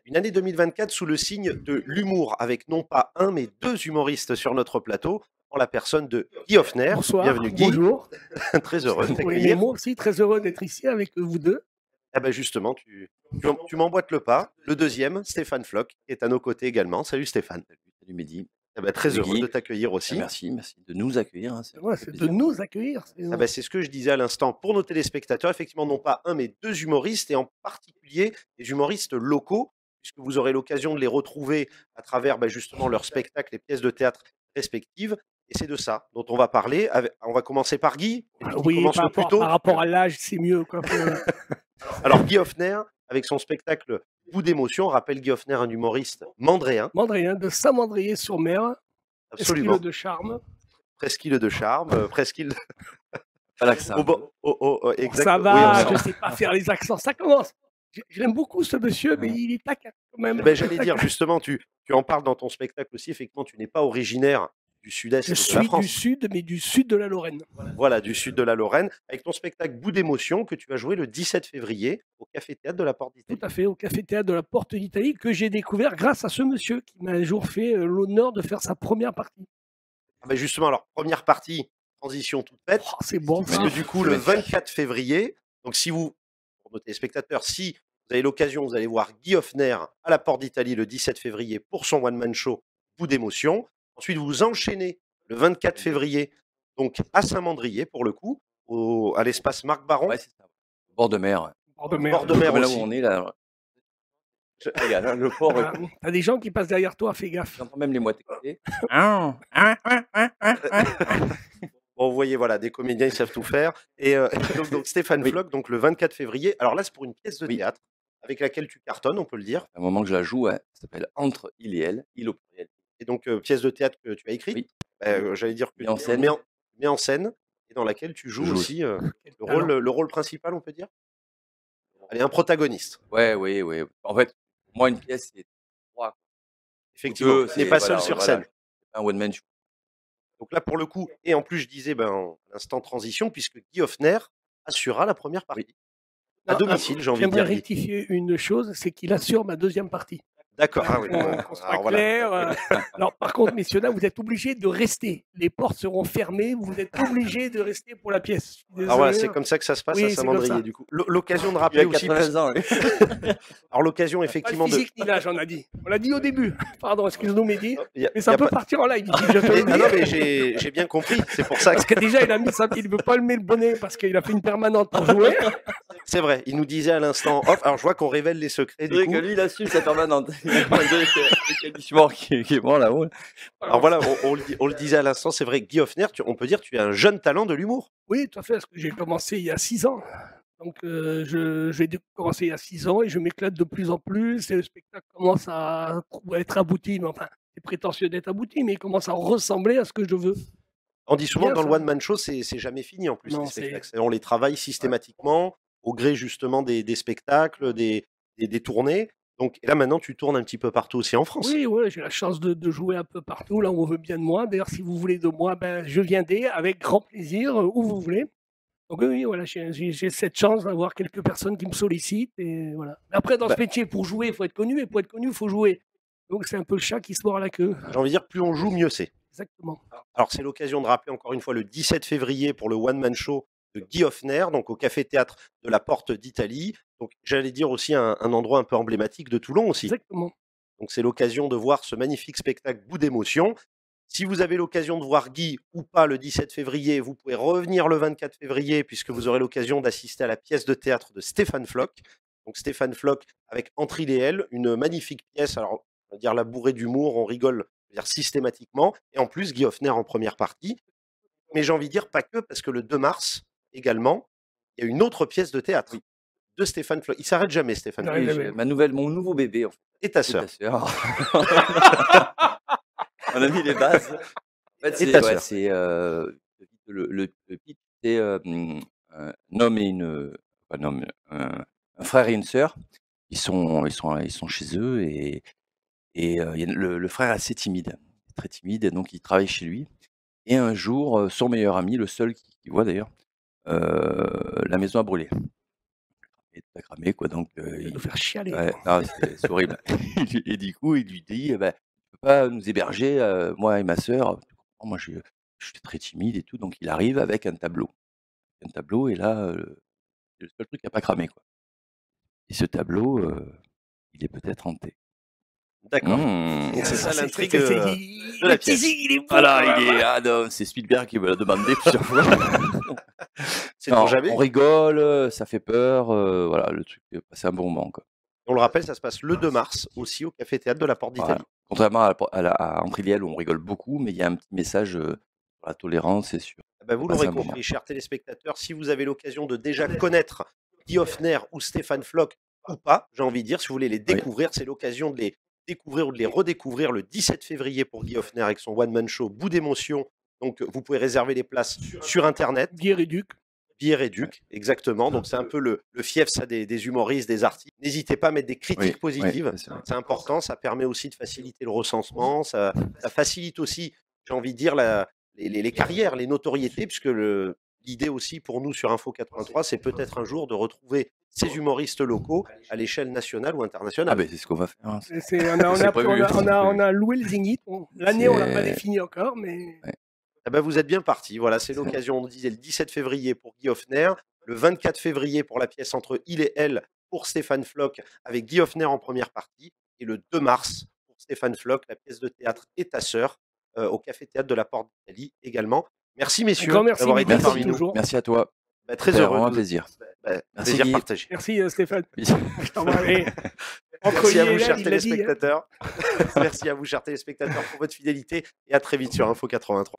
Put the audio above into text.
Une année 2024 sous le signe de l'humour, avec non pas un, mais deux humoristes sur notre plateau, en la personne de Guy Hoffner. Bonsoir, Bienvenue Guy, bonjour. très heureux de Oui, mais t'accueillir. moi aussi, très heureux d'être ici avec vous deux. Eh ben justement, tu m'emboîtes le pas. Le deuxième, Stéphane Floch, qui est à nos côtés également. Salut Stéphane. Salut Mehdi. Eh ben, très Salut heureux Guy. de t'accueillir Ah, aussi. merci de nous accueillir. Hein, Ouais, fait c'est de plaisir. nous accueillir. Ah ben, c'est ce que je disais à l'instant pour nos téléspectateurs. Effectivement, non pas un, mais deux humoristes, et en particulier des humoristes locaux, puisque vous aurez l'occasion de les retrouver à travers justement leurs spectacles et pièces de théâtre respectives. Et c'est de ça dont on va parler. On va commencer par Guy. Et puis, Guy Oui, commence le plus tôt. par rapport à l'âge, c'est mieux. Quoi. Alors, Guy Hoffner, avec son spectacle Bout d'émotion, on rappelle Guy Hoffner, un humoriste mandréen. Mandréen, de Saint-Mandrier-sur-Mer, Absolument. Esquile de Charme. Presqu'île de charme, presqu'île. Pas l'accent. Exact. Ça Oui, va, on je ne sais pas faire les accents. Ça commence. Je l'aime beaucoup, ce monsieur, mais il est taquin quand même. J'allais dire, justement, tu en parles dans ton spectacle aussi. Effectivement, tu n'es pas originaire du sud-est Je de la suis France. du sud, mais du sud de la Lorraine. Voilà, du sud de la Lorraine, avec ton spectacle Bout d'émotion que tu as joué le 17 février au Café Théâtre de la Porte d'Italie. Tout à fait, au Café Théâtre de la Porte d'Italie, que j'ai découvert grâce à ce monsieur qui m'a un jour fait l'honneur de faire sa première partie. Justement, alors, première partie, transition toute faite. Oh, c'est bon, parce que du coup, le 24 février, donc pour nos téléspectateurs, si vous avez l'occasion, vous allez voir Guy Hoffner à la Porte d'Italie le 17 février pour son one-man show Bout d'émotion. Ensuite, vous enchaînez le 24 février, donc à Saint-Mandrier pour le coup, à l'espace Marc Baron. Ouais, c'est ça. Bord de mer. Bord de mer. Bord de mer Là aussi. où on est, là. Regarde, hein, le port. T'as des gens qui passent derrière toi, fais gaffe. J'entends même les mouettes. Bon, vous voyez, voilà, des comédiens, ils savent tout faire. Et donc Stéphane Floch, donc le 24 février. Alors là, c'est pour une pièce de théâtre avec laquelle tu cartonnes, on peut le dire. À un moment que je la joue, ça s'appelle Entre il et elle, il au pluriel. Et donc, pièce de théâtre que tu as écrite. Oui. J'allais dire que Mis en tu scène. mets en scène et dans laquelle tu joues aussi le rôle principal, on peut dire. Allez, un protagoniste. Ouais. En fait, pour moi, une pièce, c'est trois. Effectivement, tu n'es pas seul sur scène. Un one-man show. Donc là, pour le coup, et en plus, je disais, l'instant transition, puisque Guy Hoffner assurera la première partie. À domicile, j'ai envie de dire. J'aimerais rectifier une chose, c'est qu'il assure ma deuxième partie. D'accord. Ah oui. Qu'on soit clair. Alors, par contre, messieurs, là, vous êtes obligés de rester. Les portes seront fermées. Vous êtes obligés de rester pour la pièce. Ah voilà, c'est comme ça que ça se passe à Saint-Mandrier, du coup. L'occasion de rappeler aussi. Alors, l'occasion, effectivement. Pas de physique ni l'âge, on a dit. On l'a dit au début. Pardon, excuse-nous, Mehdi. Mais ça y a peut pas- partir en live. Je te le dis. Ah non, mais j'ai bien compris. C'est pour ça que. Parce que déjà, il a mis ça. Il ne veut pas le mettre le bonnet parce qu'il a fait une permanente pour jouer. C'est vrai, il nous disait à l'instant off. Alors, je vois qu'on révèle les secrets. Du coup. Que lui, il assume sa permanente. Le calissement qui est bon là-haut. Alors voilà, on le disait à l'instant, c'est vrai, Guy Hoffner, on peut dire que tu es un jeune talent de l'humour. Oui, tout à fait, parce que j'ai commencé il y a 6 ans. Donc, j'ai commencé il y a 6 ans et je m'éclate de plus en plus. Et le spectacle commence à être abouti. Mais enfin, c'est prétentieux d'être abouti, mais il commence à ressembler à ce que je veux. On dit souvent Bien, dans le ça. one-man show, c'est jamais fini en plus, Non, les spectacles. On les travaille systématiquement, au gré justement des spectacles, des tournées. Donc et là, maintenant, tu tournes un petit peu partout aussi en France. Oui, ouais, j'ai la chance de jouer un peu partout, là où on veut bien de moi. D'ailleurs, si vous voulez de moi, je viendrai avec grand plaisir, où vous voulez. Donc oui, voilà, j'ai cette chance d'avoir quelques personnes qui me sollicitent. Et voilà. Après, dans ce métier, pour jouer, il faut être connu. Et pour être connu, il faut jouer. Donc c'est un peu le chat qui se mord la queue. J'ai envie de dire, plus on joue, mieux c'est. Exactement. Alors, c'est l'occasion de rappeler encore une fois le 17 février pour le one-man show de Guy Hoffner, donc au Café Théâtre de la Porte d'Italie. Donc, j'allais dire aussi un endroit un peu emblématique de Toulon aussi. Exactement. Donc, c'est l'occasion de voir ce magnifique spectacle Bout d'émotion. Si vous avez l'occasion de voir Guy ou pas le 17 février, vous pouvez revenir le 24 février puisque vous aurez l'occasion d'assister à la pièce de théâtre de Stéphane Floch. Donc, Stéphane Floch avec Entre il et elle, une magnifique pièce. Alors, on va dire la bourrée d'humour, on rigole systématiquement. Et en plus, Guy Hoffner en première partie. Mais j'ai envie de dire pas que, parce que le 2 mars, également, il y a une autre pièce de théâtre de Stéphane Floch. Il s'arrête jamais, Stéphane Floch. Mon nouveau bébé, en fait. Et ta sœur. On a mis les bases. En fait, c'est le pitch, c'est un homme et une, un frère et une sœur. Ils sont chez eux et le frère est assez timide, très timide, et donc il travaille chez lui. Et un jour, son meilleur ami, le seul qu'il voit d'ailleurs, la maison a brûlé. est tout cramé, quoi. Donc, Il va nous faire chialer. ouais, non, c'est horrible. Et du coup, il lui dit, bah, tu peux pas nous héberger, moi et ma sœur. Moi, je suis très timide et tout, donc il arrive avec un tableau. Un tableau, et là, c'est le seul truc qui a pas cramé, quoi. Et ce tableau, il est peut-être hanté. D'accord. Mmh. Donc c'est ça l'intrigue c'est- de la pièce. il est beau. Ah non, c'est Spielberg qui me l'a demandé plusieurs fois. C'est pour Non, jamais. on rigole, ça fait peur, voilà, le truc, passer un bon moment, quoi. On le rappelle, ça se passe le 2 mars aussi au Café Théâtre de la Porte d'Italie. Voilà. Contrairement à Entriliel où on rigole beaucoup, mais il y a un petit message, sur la tolérance et sur Ah bah, vous passer l'aurez un bon compris, chers téléspectateurs, si vous avez l'occasion de déjà connaître Guy Hoffner ou Stéphane Floch ou pas, j'ai envie de dire, si vous voulez les découvrir, c'est l'occasion de les découvrir ou de les redécouvrir le 17 février pour Guy Hoffner avec son one-man show Bout d'émotion. Donc vous pouvez réserver les places sur Internet. Guy Réduc. Bière réduc, exactement. Donc c'est un peu le fief ça, des humoristes, des artistes. N'hésitez pas à mettre des critiques positives. C'est important, ça permet aussi de faciliter le recensement. Ça facilite aussi, j'ai envie de dire, les carrières, les notoriétés, puisque l'idée aussi pour nous sur Info 83, c'est peut-être un jour de retrouver ces humoristes locaux à l'échelle nationale ou internationale. Ah ben c'est ce qu'on va faire. Hein. On a loué le Zénith. L'année, on l'a pas défini encore, mais... Ouais. Ah ben vous êtes bien parti. Voilà, c'est l'occasion. On disait le 17 février pour Guy Hoffner, le 24 février pour la pièce Entre il et elle pour Stéphane Floch avec Guy Hoffner en première partie, et le 2 mars pour Stéphane Floch, la pièce de théâtre Et ta sœur au Café Théâtre de la Porte d'Italie également. Merci messieurs d'avoir été parmi nous. Merci à toi. Bah, très heureux. Vraiment un plaisir. Merci plaisir Guy. Partagé. Merci Stéphane. Merci à vous chers téléspectateurs. Merci à vous chers téléspectateurs pour votre fidélité et à très vite sur Info 83.